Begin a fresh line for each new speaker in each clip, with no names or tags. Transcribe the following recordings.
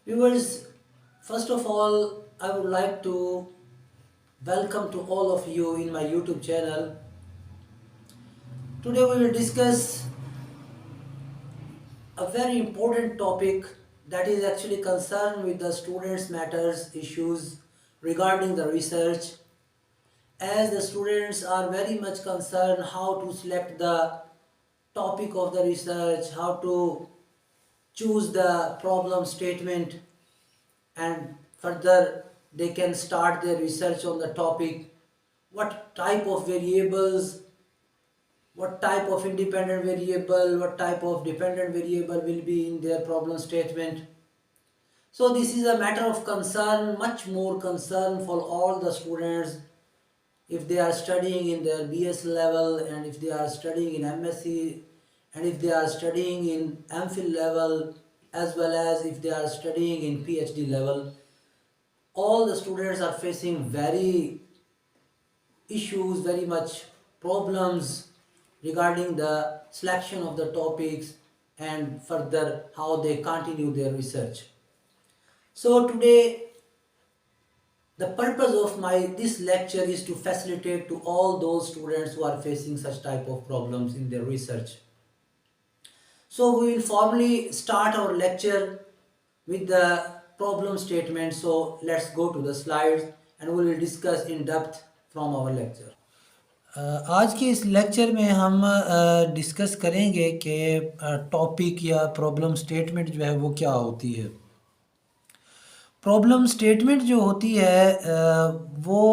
Viewers, first of all, I would like to welcome to all of you in my YouTube channel. Today we will discuss a very important topic that is actually concerned with the students' matters issues regarding the research, as the students are very much concerned how to select the topic of the research, how to choose the problem statement, and further they can start their research on the topic, what type of variables, what type of independent variable, what type of dependent variable will be in their problem statement. So this is a matter of concern, much more concern for all the students if they are studying in their BS level, and if they are studying in MSc, and if they are studying in MPhil level, as well as if they are studying in PhD level. All the students are facing very issues, very much problems regarding the selection of the topics and further how they continue their research. So today the purpose of my this lecture is to facilitate to all those students who are facing such type of problems in their research. So we will formally start our lecture with the problem statement. So let's go to the slides and we will discuss in depth from our lecture. आज के इस lecture में हम discuss करेंगे कि topic या problem statement जो है वो क्या होती है। प्रॉब्लम स्टेटमेंट जो होती है वो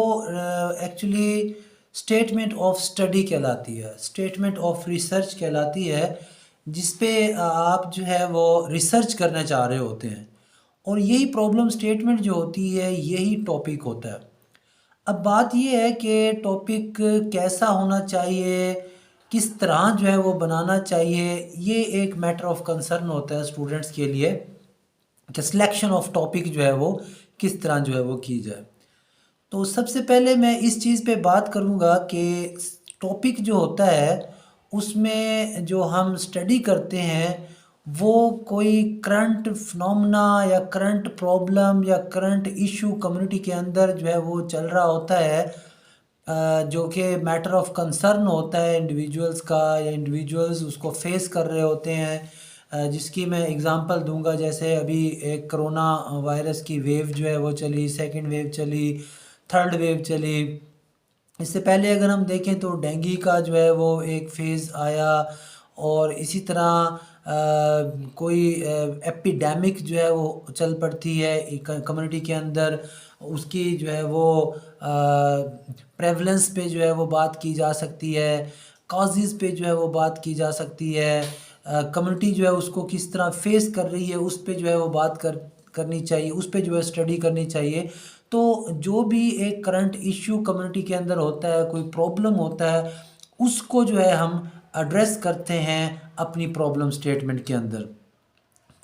एक्चुअली स्टेटमेंट ऑफ स्टडी कहलाती है, स्टेटमेंट ऑफ रिसर्च कहलाती है, जिस पे आप जो है वो रिसर्च करना चाह रहे होते हैं, और यही प्रॉब्लम स्टेटमेंट जो होती है यही टॉपिक होता है। अब बात ये है कि टॉपिक कैसा होना चाहिए, किस तरह जो है वो बनाना चाहिए, ये एक मैटर ऑफ कंसर्न होता है स्टूडेंट्स के लिए कि सिलेक्शन ऑफ टॉपिक जो है वो किस तरह जो है वो की जाए। तो सबसे पहले मैं इस चीज़ पे बात करूँगा कि टॉपिक जो होता है उसमें जो हम स्टडी करते हैं वो कोई करंट फिनोमेना या करंट प्रॉब्लम या करंट इशू कम्युनिटी के अंदर जो है वो चल रहा होता है, जो कि मैटर ऑफ कंसर्न होता है इंडिविजुअल्स का, या इंडिविजुअल्स उसको फेस कर रहे होते हैं। जिसकी मैं एग्ज़ाम्पल दूंगा, जैसे अभी एक कोरोना वायरस की वेव जो है वो चली, सेकंड वेव चली, थर्ड वेव चली। इससे पहले अगर हम देखें तो डेंगू का जो है वो एक फेज़ आया, और इसी तरह कोई एपिडेमिक जो है वो चल पड़ती है कम्युनिटी के अंदर, उसकी जो है वो प्रेवलेंस पे जो है वो बात की जा सकती है, कॉजेज़ पे जो है वो बात की जा सकती है, कम्युनिटी जो है उसको किस तरह फेस कर रही है उस पे जो है वो बात करनी चाहिए, उस पे जो है स्टडी करनी चाहिए। तो जो भी एक करंट इश्यू कम्युनिटी के अंदर होता है, कोई प्रॉब्लम होता है, उसको जो है हम एड्रेस करते हैं अपनी प्रॉब्लम स्टेटमेंट के अंदर।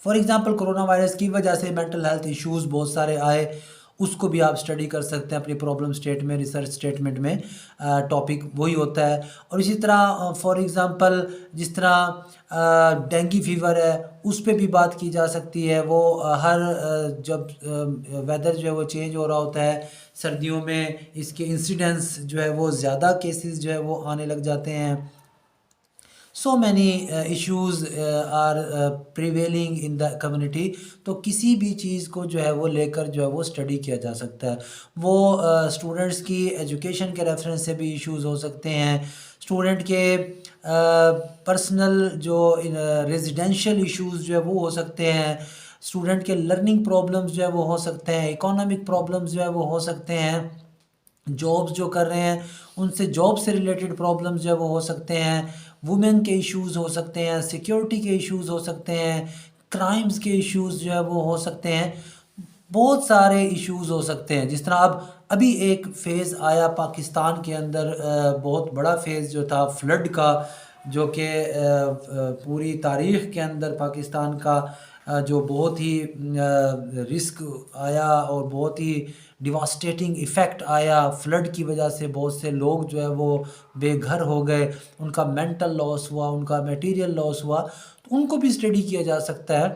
फॉर एग्ज़ाम्पल कोरोना वायरस की वजह से मेंटल हेल्थ इश्यूज़ बहुत सारे आए, उसको भी आप स्टडी कर सकते हैं अपनी प्रॉब्लम स्टेट में, रिसर्च स्टेटमेंट में टॉपिक वही होता है। और इसी तरह फॉर एग्ज़ाम्पल जिस तरह डेंगू फीवर है उस पे भी बात की जा सकती है। वो हर जब वेदर जो है वो चेंज हो रहा होता है, सर्दियों में इसके इंसिडेंस जो है वो ज़्यादा केसेस जो है वो आने लग जाते हैं। So many issues are prevailing in the community. तो किसी भी चीज़ को जो है वो लेकर जो है वो स्टडी किया जा सकता है। वो स्टूडेंट्स की एजुकेशन के रेफरेंस से भी इश्यूज़ हो सकते हैं, स्टूडेंट के पर्सनल जो रेजिडेंशियल इश्यूज़ जो है वो हो सकते हैं, स्टूडेंट के लर्निंग प्रॉब्लम्स जो है वो हो सकते हैं, इकोनॉमिक प्रॉब्लम्स जो है वो हो सकते हैं, जॉब्स जो कर रहे हैं उनसे जॉब से रिलेटेड प्रॉब्लम्स जो है वो हो सकते हैं, वुमेन के इश्यूज़ हो सकते हैं, सिक्योरिटी के इश्यूज़ हो सकते हैं, क्राइम्स के इश्यूज़ जो है वो हो सकते हैं, बहुत सारे इश्यूज़ हो सकते हैं। जिस तरह अब अभी एक फ़ेज़ आया पाकिस्तान के अंदर, बहुत बड़ा फ़ेज़ जो था फ्लड का, जो कि पूरी तारीख़ के अंदर पाकिस्तान का जो बहुत ही रिस्क आया और बहुत ही डिवास्टेटिंग इफ़ेक्ट आया फ्लड की वजह से। बहुत से लोग जो है वो बेघर हो गए, उनका मेंटल लॉस हुआ, उनका मटेरियल लॉस हुआ, तो उनको भी स्टडी किया जा सकता है।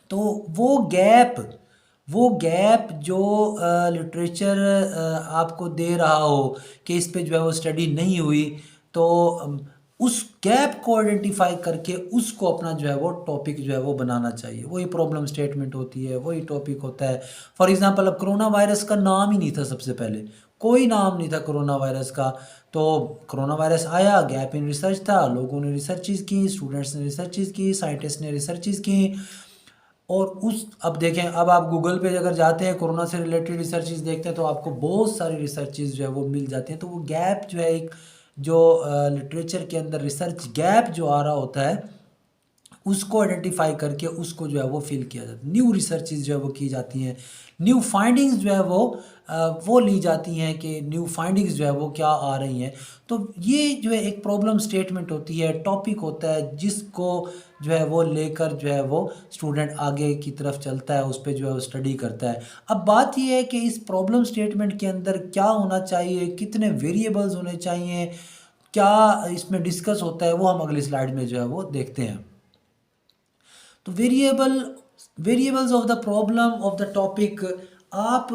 तो वो गैप जो लिटरेचर आपको दे रहा हो कि इस पे जो है वो स्टडी नहीं हुई, तो उस गैप को आइडेंटिफाई करके उसको अपना जो है वो टॉपिक जो है वो बनाना चाहिए। वही प्रॉब्लम स्टेटमेंट होती है, वही टॉपिक होता है। फॉर एग्जांपल, अब कोरोना वायरस का नाम ही नहीं था, सबसे पहले कोई नाम नहीं था कोरोना वायरस का। तो कोरोना वायरस आया, गैप इन रिसर्च था, लोगों ने रिसर्चेज की, स्टूडेंट्स ने रिसर्चेज की, साइंटिस्ट ने रिसर्चेज की। और उस अब देखें, अब आप गूगल पे अगर जाते हैं कोरोना से रिलेटेड रिसर्चेज देखते हैं तो आपको बहुत सारी रिसर्चेज जो है वो मिल जाती हैं। तो वो गैप जो है, एक जो लिटरेचर के अंदर रिसर्च गैप जो आ रहा होता है, उसको आइडेंटिफाई करके उसको जो है वो फिल किया जाता है। न्यू रिसर्चेज जो है वो की जाती हैं, न्यू फाइंडिंग्स जो है वो ली जाती हैं कि न्यू फाइंडिंग्स जो है वो क्या आ रही हैं। तो ये जो है एक प्रॉब्लम स्टेटमेंट होती है, टॉपिक होता है, जिसको जो है वो लेकर जो है वो स्टूडेंट आगे की तरफ चलता है, उस पर जो है वो स्टडी करता है। अब बात ये है कि इस प्रॉब्लम स्टेटमेंट के अंदर क्या होना चाहिए, कितने वेरिएबल्स होने चाहिए, क्या इसमें डिस्कस होता है, वो हम अगली स्लाइड में जो है वो देखते हैं। तो variables of the problem of the topic, आप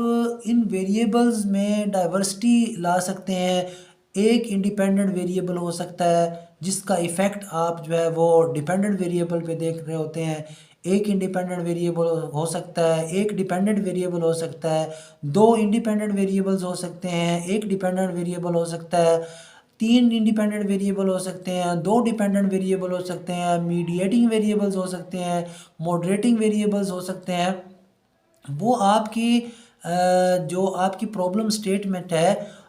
इन वेरिएबल्स में डाइवर्सिटी ला सकते हैं। एक इंडिपेंडेंट वेरिएबल हो सकता है जिसका इफ़ेक्ट आप जो है वो डिपेंडेंट वेरिएबल पे देख रहे होते हैं। एक इंडिपेंडेंट वेरिएबल हो सकता है, एक डिपेंडेंट वेरिएबल हो सकता है, दो इंडिपेंडेंट वेरिएबल्स हो सकते हैं, एक डिपेंडेंट वेरिएबल हो सकता है, तीन इंडिपेंडेंट वेरिएबल हो सकते हैं, दो डिपेंडेंट वेरिएबल हो सकते हैं, मीडिएटिंग वेरिएबल्स हो सकते हैं, मॉडरेटिंग वेरिएबल्स हो सकते हैं। वो आपकी जो आपकी प्रॉब्लम स्टेटमेंट है,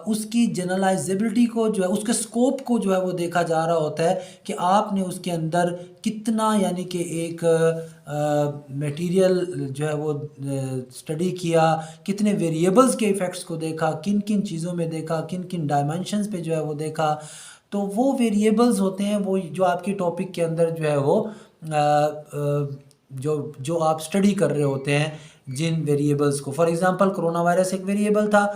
उसकी जनरलाइजेबिलिटी को जो है, उसके स्कोप को जो है वो देखा जा रहा होता है कि आपने उसके अंदर कितना, यानी कि एक मटेरियल जो है वो स्टडी किया, कितने वेरिएबल्स के इफ़ेक्ट्स को देखा, किन किन चीज़ों में देखा, किन किन डायमेंशंस पे जो है वो देखा। तो वो वेरिएबल्स होते हैं वो जो आपकी टॉपिक के अंदर जो है वो जो जो आप स्टडी कर रहे होते हैं, जिन वेरिएबल्स को। फॉर एग्जांपल, कोरोना वायरस एक वेरिएबल था।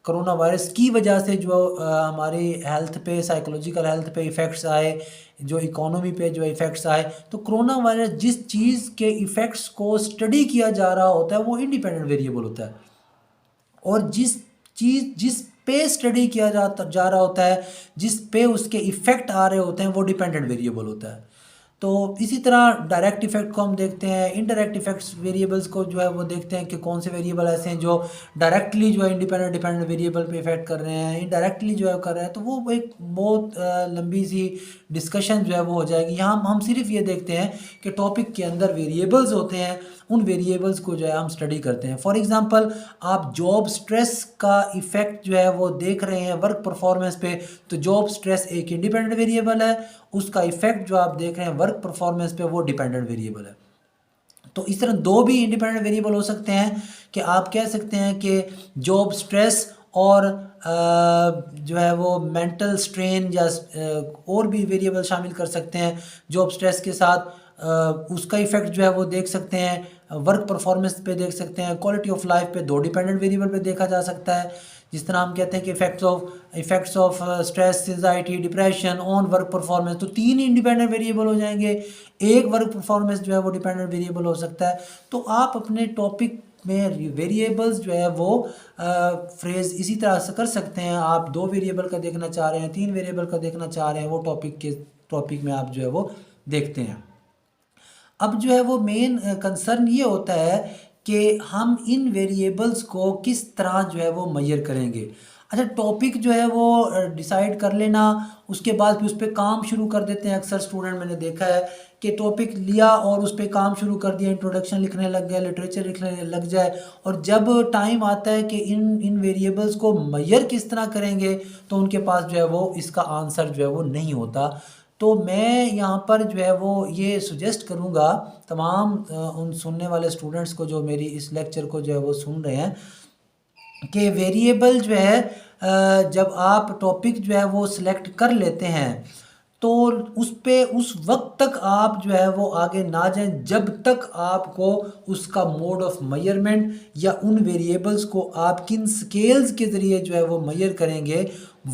कोरोना वायरस की वजह से जो हमारी हेल्थ पे, साइकोलॉजिकल हेल्थ पे इफ़ेक्ट्स आए, जो इकोनॉमी पे जो इफ़ेक्ट्स आए, तो कोरोना वायरस जिस चीज़ के इफ़ेक्ट्स को स्टडी किया जा रहा होता है वो इंडिपेंडेंट वेरिएबल होता है, और जिस पे स्टडी किया जा रहा होता है, जिस पे उसके इफ़ेक्ट आ रहे होते हैं, वो डिपेंडेंट वेरिएबल होता है। तो इसी तरह डायरेक्ट इफ़ेक्ट को हम देखते हैं, इनडायरेक्ट इफ़ेक्ट्स वेरिएबल्स को जो है वो देखते हैं कि कौन से वेरिएबल ऐसे हैं जो डायरेक्टली जो है इंडिपेंडेंट डिपेंडेंट वेरिएबल पे इफेक्ट कर रहे हैं, इनडायरेक्टली जो है कर रहे हैं। तो वो एक बहुत लंबी सी डिस्कशन जो है वो हो जाएगी। यहाँ हम सिर्फ ये देखते हैं कि टॉपिक के अंदर वेरिएबल्स होते हैं, उन वेरिएबल्स को जो है हम स्टडी करते हैं। फॉर एग्जांपल, आप जॉब स्ट्रेस का इफ़ेक्ट जो है वो देख रहे हैं वर्क परफॉर्मेंस पे, तो जॉब स्ट्रेस एक इंडिपेंडेंट वेरिएबल है, उसका इफ़ेक्ट जो आप देख रहे हैं वर्क परफॉर्मेंस पे, वो डिपेंडेंट वेरिएबल है। तो इस तरह दो भी इंडिपेंडेंट वेरिएबल हो सकते हैं कि आप कह सकते हैं कि जॉब स्ट्रेस और जो है वो मेंटल स्ट्रेन या और भी वेरिएबल शामिल कर सकते हैं। जॉब स्ट्रेस के साथ उसका इफ़ेक्ट जो है वो देख सकते हैं, वर्क परफॉर्मेंस पे देख सकते हैं, क्वालिटी ऑफ लाइफ पे, दो डिपेंडेंट वेरिएबल पे देखा जा सकता है। जिस तरह हम कहते हैं कि effects of stress, anxiety, depression on work performance, तो तीन इंडिपेंडेंट वेरिएबल हो जाएंगे। एक वर्क परफॉर्मेंस जो है वो डिपेंडेंट वेरिएबल हो सकता है। तो आप अपने टॉपिक में वेरिएबल्स जो है वो फ्रेज इसी तरह से कर सकते हैं। आप दो वेरिएबल का देखना चाह रहे हैं, तीन वेरिएबल का देखना चाह रहे हैं, वो टॉपिक में आप जो है वो देखते हैं। अब जो है वो मेन कंसर्न ये होता है कि हम इन वेरिएबल्स को किस तरह जो है वो मेजर करेंगे। अच्छा, टॉपिक जो है वो डिसाइड कर लेना, उसके बाद फिर उस पर काम शुरू कर देते हैं। अक्सर स्टूडेंट मैंने देखा है कि टॉपिक लिया और उस पर काम शुरू कर दिया, इंट्रोडक्शन लिखने लग गए, लिटरेचर लिखने लग जाए, और जब टाइम आता है कि इन वेरिएबल्स को मेजर किस तरह करेंगे, तो उनके पास जो है वो इसका आंसर जो है वो नहीं होता। तो मैं यहाँ पर जो है वो ये सुजेस्ट करूँगा तमाम उन सुनने वाले स्टूडेंट्स को जो मेरी इस लेक्चर को जो है वो सुन रहे हैं, कि वेरिएबल जो है जब आप टॉपिक जो है वो सिलेक्ट कर लेते हैं, तो उस वक्त तक आप जो है वो आगे ना जाएं जब तक आपको उसका मोड ऑफ मेजरमेंट या उन वेरिएबल्स को आप किन स्केल्स के ज़रिए जो है वो मेजर करेंगे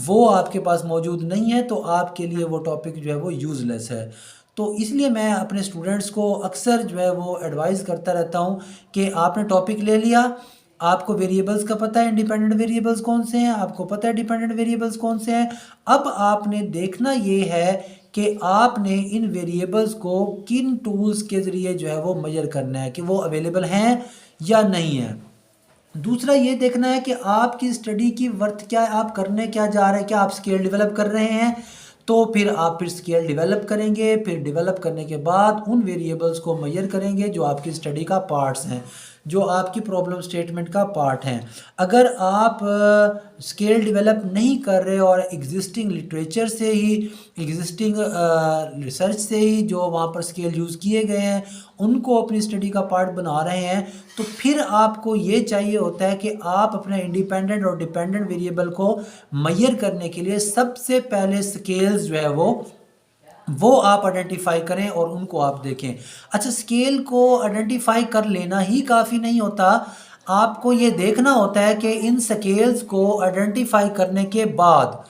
वो आपके पास मौजूद नहीं है, तो आपके लिए वो टॉपिक जो है वो यूज़लेस है। तो तो इसलिए मैं अपने स्टूडेंट्स को अक्सर जो है वो एडवाइस करता रहता हूँ कि आपने टॉपिक ले लिया, आपको वेरिएबल्स का पता है इंडिपेंडेंट वेरिएबल्स कौन से हैं, आपको पता है डिपेंडेंट वेरिएबल्स कौन से हैं। अब आपने देखना ये है कि आपने इन वेरिएबल्स को किन टूल्स के ज़रिए जो है वो मेजर करना है कि वो अवेलेबल हैं या नहीं है। दूसरा ये देखना है कि आपकी स्टडी की वर्थ क्या है, आप करने क्या जा रहे हैं, क्या आप स्केल डेवलप कर रहे हैं। तो फिर आप फिर स्केल डेवलप करेंगे, फिर डेवलप करने के बाद उन वेरिएबल्स को मेजर करेंगे जो आपकी स्टडी का पार्ट्स हैं, जो आपकी प्रॉब्लम स्टेटमेंट का पार्ट हैं। अगर आप स्केल डेवलप नहीं कर रहे और एग्जिस्टिंग लिटरेचर से ही, एग्जिस्टिंग रिसर्च से ही जो वहाँ पर स्केल यूज़ किए गए हैं उनको अपनी स्टडी का पार्ट बना रहे हैं, तो फिर आपको ये चाहिए होता है कि आप अपने इंडिपेंडेंट और डिपेंडेंट वेरिएबल को मेजर करने के लिए सबसे पहले स्केल्स जो है वो आप आइडेंटिफाई करें और उनको आप देखें। अच्छा, स्केल को आइडेंटिफाई कर लेना ही काफ़ी नहीं होता, आपको ये देखना होता है कि इन स्केल्स को आइडेंटिफाई करने के बाद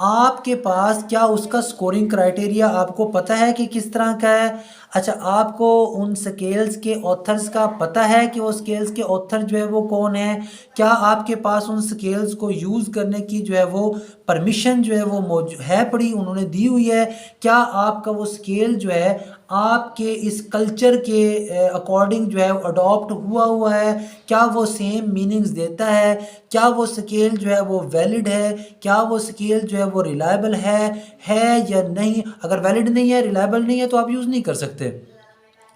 आपके पास क्या उसका स्कोरिंग क्राइटेरिया आपको पता है कि किस तरह का है। अच्छा, आपको उन स्केल्स के ऑथर्स का पता है कि वो स्केल्स के ऑथर जो है वो कौन है। क्या आपके पास उन स्केल्स को यूज़ करने की जो है वो परमिशन जो है वो मौजूद है, पड़ी उन्होंने दी हुई है। क्या आपका वो स्केल जो है आपके इस कल्चर के अकॉर्डिंग जो है अडॉप्ट हुआ है, क्या वो सेम मीनिंग्स देता है, क्या वो स्केल जो है वो वैलिड है, क्या वो स्केल जो है वो रिलायबल है या नहीं। अगर वैलिड नहीं है, रिलायबल नहीं है तो आप यूज़ नहीं कर सकते।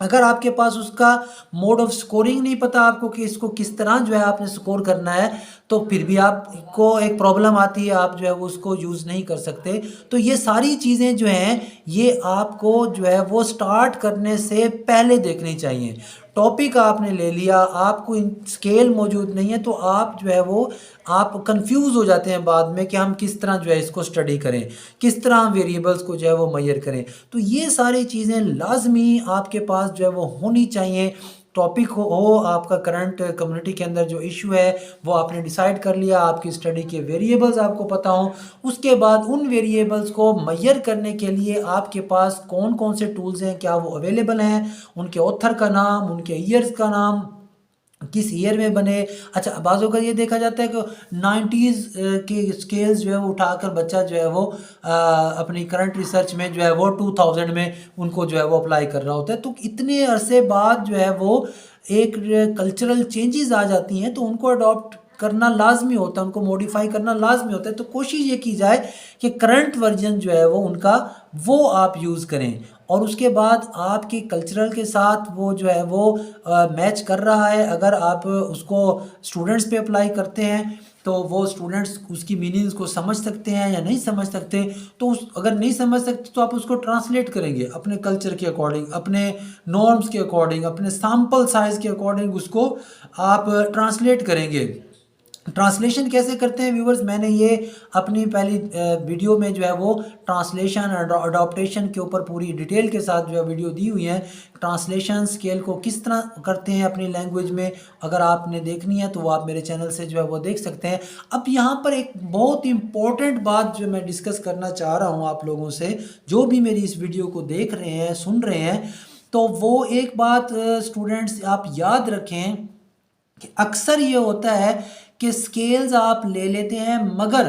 अगर आपके पास उसका मोड ऑफ स्कोरिंग नहीं पता आपको कि इसको किस तरह जो है आपने स्कोर करना है, तो फिर भी आपको एक प्रॉब्लम आती है, आप जो है वो उसको यूज़ नहीं कर सकते। तो ये सारी चीज़ें जो हैं ये आपको जो है वो स्टार्ट करने से पहले देखनी चाहिए। टॉपिक आपने ले लिया, आपको इन स्केल मौजूद नहीं है, तो आप जो है वो आप कंफ्यूज हो जाते हैं बाद में कि हम किस तरह जो है इसको स्टडी करें, किस तरह हम वेरिएबल्स को जो है वो मेजर करें। तो ये सारी चीज़ें लाजमी आपके पास जो है वो होनी चाहिए। टॉपिक हो आपका करंट कम्युनिटी के अंदर जो इशू है वो आपने डिसाइड कर लिया, आपकी स्टडी के वेरिएबल्स आपको पता हों, उसके बाद उन वेरिएबल्स को मेजर करने के लिए आपके पास कौन कौन से टूल्स हैं, क्या वो अवेलेबल हैं, उनके ऑथर का नाम, उनके ईयर्स का नाम, किस ईयर में बने। अच्छा, बाज़ों का ये देखा जाता है कि 90s के स्केल्स जो है वो उठाकर बच्चा जो है वो अपनी करंट रिसर्च में जो है वो 2000 में उनको जो है वो अप्लाई कर रहा होता है। तो इतने अरसे बाद जो है वो एक कल्चरल चेंजेस आ जाती हैं, तो उनको अडॉप्ट करना लाजमी होता है, उनको मॉडिफाई करना लाजमी होता है। तो कोशिश ये की जाए कि करंट वर्जन जो है वो उनका वो आप यूज़ करें, और उसके बाद आपके कल्चरल के साथ वो जो है वो मैच कर रहा है। अगर आप उसको स्टूडेंट्स पे अप्लाई करते हैं तो वो स्टूडेंट्स उसकी मीनिंग्स को समझ सकते हैं या नहीं समझ सकते, तो अगर नहीं समझ सकते तो आप उसको ट्रांसलेट करेंगे अपने कल्चर के अकॉर्डिंग, अपने नॉर्म्स के अकॉर्डिंग, अपने सैम्पल साइज़ के अकॉर्डिंग उसको आप ट्रांसलेट करेंगे। ट्रांसलेशन कैसे करते हैं व्यूवर्स, मैंने ये अपनी पहली वीडियो में जो है वो ट्रांसलेशन और अडॉप्टेशन के ऊपर पूरी डिटेल के साथ जो है वीडियो दी हुई है। ट्रांसलेशन स्केल को किस तरह करते हैं अपनी लैंग्वेज में, अगर आपने देखनी है तो वो आप मेरे चैनल से जो है वो देख सकते हैं। अब यहाँ पर एक बहुत इंपॉर्टेंट बात जो मैं डिस्कस करना चाह रहा हूँ आप लोगों से, जो भी मेरी इस वीडियो को देख रहे हैं, सुन रहे हैं, तो वो एक बात स्टूडेंट्स आप याद रखें कि अक्सर ये होता है कि स्केल्स आप ले लेते हैं, मगर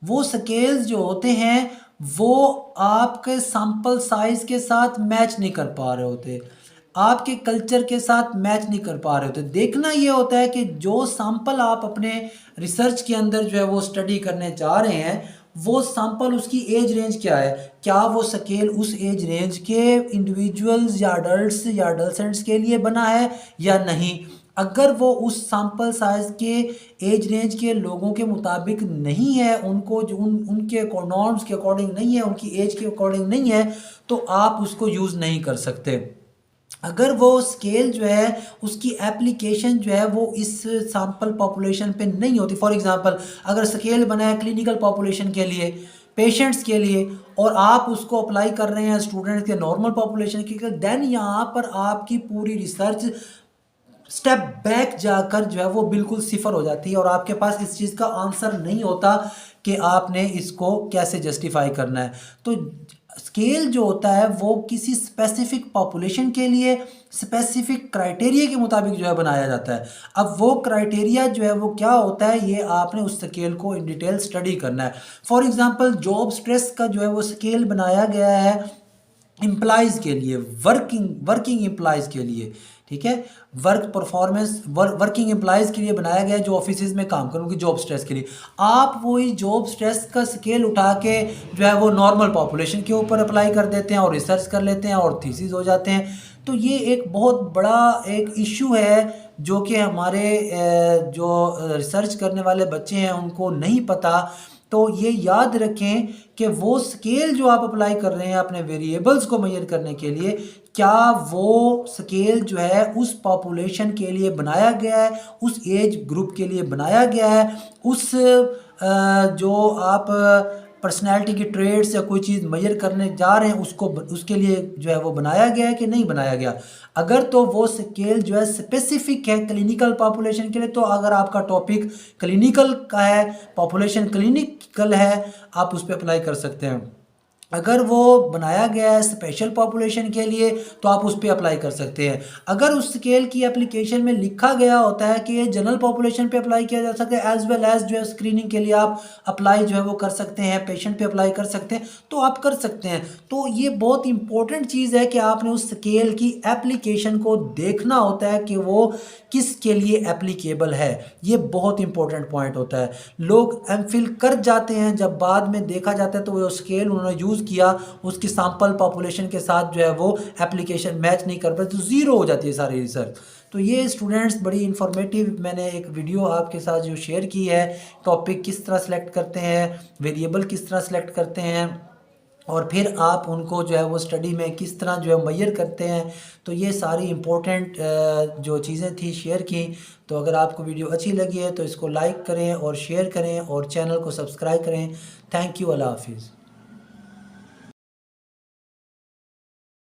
वो स्केल्स जो होते हैं वो आपके सैंपल साइज के साथ मैच नहीं कर पा रहे होते, आपके कल्चर के साथ मैच नहीं कर पा रहे होते। देखना ये होता है कि जो सैंपल आप अपने रिसर्च के अंदर जो है वो स्टडी करने जा रहे हैं, वो सैंपल उसकी एज रेंज क्या है, क्या वो स्केल उस एज रेंज के इंडिविजुअल्स या अडल्ट्स या अडल्सेंट्स के लिए बना है या नहीं। अगर वो उस सैंपल साइज के एज रेंज के लोगों के मुताबिक नहीं है, उनको जो उनके नॉर्म्स के अकॉर्डिंग नहीं है, उनकी एज के अकॉर्डिंग नहीं है, तो आप उसको यूज़ नहीं कर सकते। अगर वो स्केल जो है उसकी एप्लीकेशन जो है वो इस सैंपल पॉपुलेशन पे नहीं होती, फॉर एग्जांपल अगर स्केल बना है क्लिनिकल पॉपुलेशन के लिए, पेशेंट्स के लिए, और आप उसको अप्लाई कर रहे हैं स्टूडेंट्स के नॉर्मल पॉपुलेशन के, देन यहाँ पर आपकी पूरी रिसर्च स्टेप बैक जाकर जो है वो बिल्कुल सिफर हो जाती है और आपके पास इस चीज़ का आंसर नहीं होता कि आपने इसको कैसे जस्टिफाई करना है। तो स्केल जो होता है वो किसी स्पेसिफिक पॉपुलेशन के लिए स्पेसिफिक क्राइटेरिया के मुताबिक जो है बनाया जाता है। अब वो क्राइटेरिया जो है वो क्या होता है, ये आपने उस स्केल को इन डिटेल स्टडी करना है। फॉर एग्जांपल जॉब स्ट्रेस का जो है वो स्केल बनाया गया है एम्प्लॉयज़ के लिए, वर्किंग एम्प्लॉयज़ के लिए, ठीक है। वर्क परफॉर्मेंस वर्किंग एम्प्लॉयज़ के लिए बनाया गया है जो ऑफिसेज में काम करें, उनकी जॉब स्ट्रेस के लिए। आप वही जॉब स्ट्रेस का स्केल उठा के जो है वो नॉर्मल पॉपुलेशन के ऊपर अप्लाई कर देते हैं और रिसर्च कर लेते हैं और थीसिस हो जाते हैं। तो ये एक बहुत बड़ा एक इशू है जो कि हमारे जो रिसर्च करने वाले बच्चे हैं उनको नहीं पता। तो ये याद रखें कि वो स्केल जो आप अप्लाई कर रहे हैं अपने वेरिएबल्स को मेजर करने के लिए, क्या वो स्केल जो है उस पॉपुलेशन के लिए बनाया गया है, उस एज ग्रुप के लिए बनाया गया है, उस जो आप पर्सनैलिटी की ट्रेड्स या कोई चीज़ मेजर करने जा रहे हैं उसको उसके लिए जो है वो बनाया गया है कि नहीं बनाया गया। अगर तो वो स्केल जो है स्पेसिफिक है क्लिनिकल पॉपुलेशन के लिए, तो अगर आपका टॉपिक क्लिनिकल का है, पॉपुलेशन क्लिनिकल है, आप उस पर अप्लाई कर सकते हैं। अगर वो बनाया गया है स्पेशल पॉपुलेशन के लिए तो आप उस पर अप्लाई कर सकते हैं। अगर उस स्केल की एप्लीकेशन में लिखा गया होता है कि ये जनरल पॉपुलेशन पे अप्लाई किया जा सकता है एज वेल एज जो है स्क्रीनिंग के लिए आप अप्लाई जो है वो कर सकते हैं, पेशेंट पे अप्लाई कर सकते हैं, तो आप कर सकते हैं। तो ये बहुत इंपॉर्टेंट चीज़ है कि आपने उस स्केल की एप्लीकेशन को देखना होता है कि वो किसके लिए एप्लीकेबल है। ये बहुत इंपॉर्टेंट पॉइंट होता है। लोग एमफिल कर जाते हैं, जब बाद में देखा जाता है तो वो स्केल उन्होंने यूज़ किया उसकी सैंपल पॉपुलेशन के साथ जो है वो एप्लीकेशन मैच नहीं कर पाते, तो ज़ीरो हो जाती है सारी रिसर्च। तो ये स्टूडेंट्स बड़ी इंफॉर्मेटिव मैंने एक वीडियो आपके साथ जो शेयर की है, टॉपिक किस तरह सेलेक्ट करते हैं, वेरिएबल किस तरह सेलेक्ट करते हैं और फिर आप उनको जो है वो स्टडी में किस तरह जो है मेजर करते हैं। तो ये सारी इम्पोर्टेंट जो चीज़ें थी शेयर की। तो अगर आपको वीडियो अच्छी लगी है तो इसको लाइक करें और शेयर करें और चैनल को सब्सक्राइब करें। थैंक यू, अल्लाह हाफिज़।